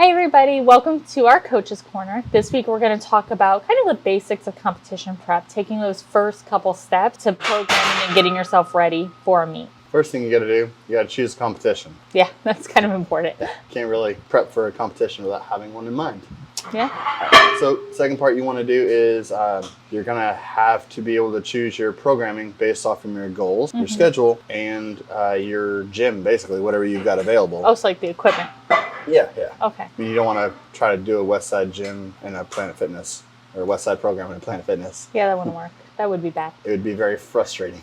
Hey everybody, welcome to our Coach's Corner. This week we're going to talk about kind of the basics of competition prep, taking those first couple steps to programming and getting yourself ready for a meet. First thing you got to do, you got to choose a competition. Yeah, that's kind of important. Can't really prep for a competition without having one in mind. Yeah. So second part you want to do is you're going to have to be able to choose your programming based off of your goals, your schedule, and your gym, basically, whatever you've got available. Oh, so like the equipment. Yeah. Okay. I mean, you don't want to try to do a West Side gym and a Planet Fitness, or a West Side program and a Planet Fitness. Yeah, that wouldn't work. That would be bad. It would be very frustrating.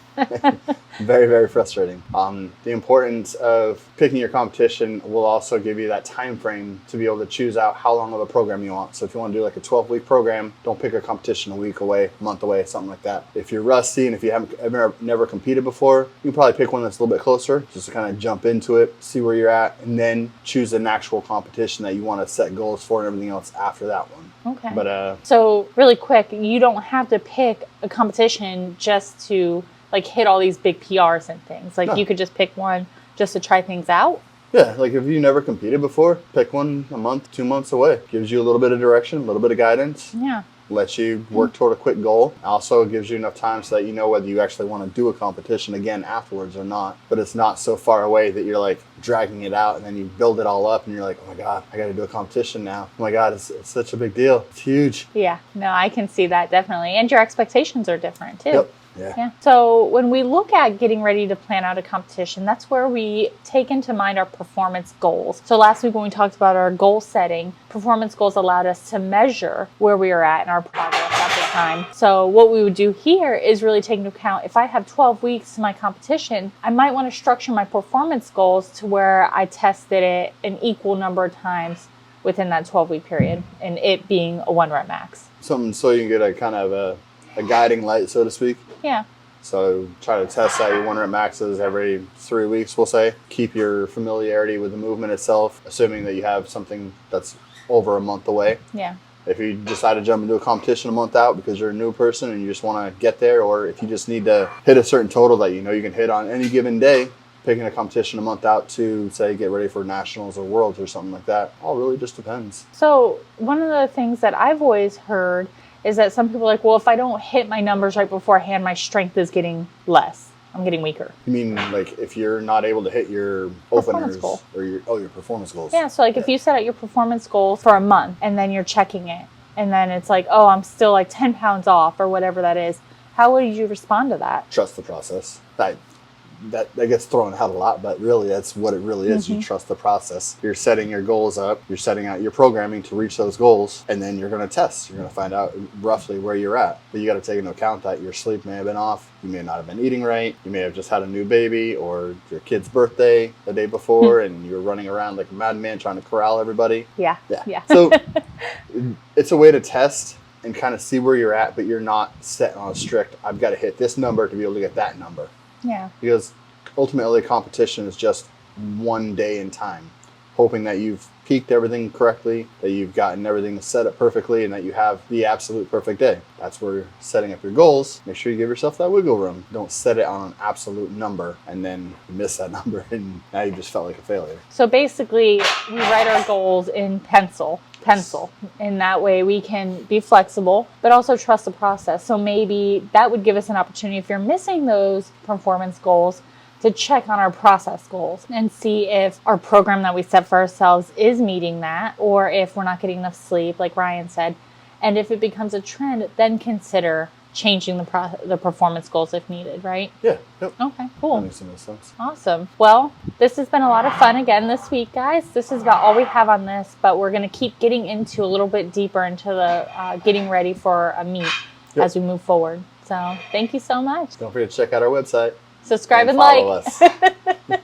Very, very frustrating. The importance of picking your competition will also give you that time frame to be able to choose out how long of a program you want. So if you want to do like a 12-week program, don't pick a competition a week away, a month away, something like that. If you're rusty and if you haven't never competed before, you can probably pick one that's a little bit closer, just to kind of jump into it, see where you're at, and then choose an actual competition that you want to set goals for and everything else after that one. Okay. But so really quick, you don't have to pick a competition just to like hit all these big PRs and things. Like you could just pick one just to try things out. Yeah, like if you never competed before, pick one a month, 2 months away. Gives you a little bit of direction, a little bit of guidance. Yeah. Lets you work toward a quick goal. Also gives you enough time so that you know whether you actually want to do a competition again afterwards or not. But it's not so far away that you're like dragging it out and then you build it all up and you're like, oh my God, I got to do a competition now. Oh my God, it's such a big deal. It's huge. Yeah, no, I can see that definitely. And your expectations are different too. Yep. Yeah. So when we look at getting ready to plan out a competition, that's where we take into mind our performance goals. So last week when we talked about our goal setting, performance goals allowed us to measure where we are at in our progress at the time. So what we would do here is really take into account, if I have 12 weeks to my competition, I might want to structure my performance goals to where I tested it an equal number of times within that 12-week period, and it being a 1 rep max. Something so you can get a kind of a guiding light, so to speak. Yeah. So try to test out your 1 rep maxes every 3 weeks, we'll say. Keep your familiarity with the movement itself, assuming that you have something that's over a month away. Yeah. If you decide to jump into a competition a month out because you're a new person and you just want to get there, or if you just need to hit a certain total that you know you can hit on any given day, picking a competition a month out to, say, get ready for nationals or worlds or something like that, all really just depends. So one of the things that I've always heard is that some people are like, well, if I don't hit my numbers right beforehand, my strength is getting less. I'm getting weaker. You mean like if you're not able to hit your Performance openers goal. or your performance goals? Yeah, so like if you set out your performance goals for a month and then you're checking it and then it's like, oh, I'm still like 10 pounds off or whatever that is, how would you respond to that? Trust the process. That gets thrown out a lot, but really that's what it really is. You trust the process. You're setting your goals up, you're setting out your programming to reach those goals, and then you're going to test. You're going to find out roughly where you're at. But you got to take into account that your sleep may have been off, you may not have been eating right, you may have just had a new baby or your kid's birthday the day before and you're running around like a madman trying to corral everybody. Yeah. So it's a way to test and kind of see where you're at, but you're not set on a strict, I've got to hit this number to be able to get that number. Yeah. Because ultimately competition is just one day in time, hoping that you've peaked everything correctly, that you've gotten everything set up perfectly, and that you have the absolute perfect day. That's where you're setting up your goals. Make sure you give yourself that wiggle room. Don't set it on an absolute number and then you miss that number and now you just felt like a failure. So basically we write our goals in pencil. In that way we can be flexible, but also trust the process. So maybe that would give us an opportunity, if you're missing those performance goals, to check on our process goals and see if our program that we set for ourselves is meeting that, or if we're not getting enough sleep, like Ryan said. And if it becomes a trend, then consider changing the performance goals if needed, right? Yeah. Yep. Okay, cool. That makes some sense. Awesome. Well, this has been a lot of fun again this week, guys. This is about all we have on this, but we're going to keep getting into a little bit deeper into the getting ready for a meet as we move forward. So thank you so much. Don't forget to check out our website. Subscribe and follow like. us.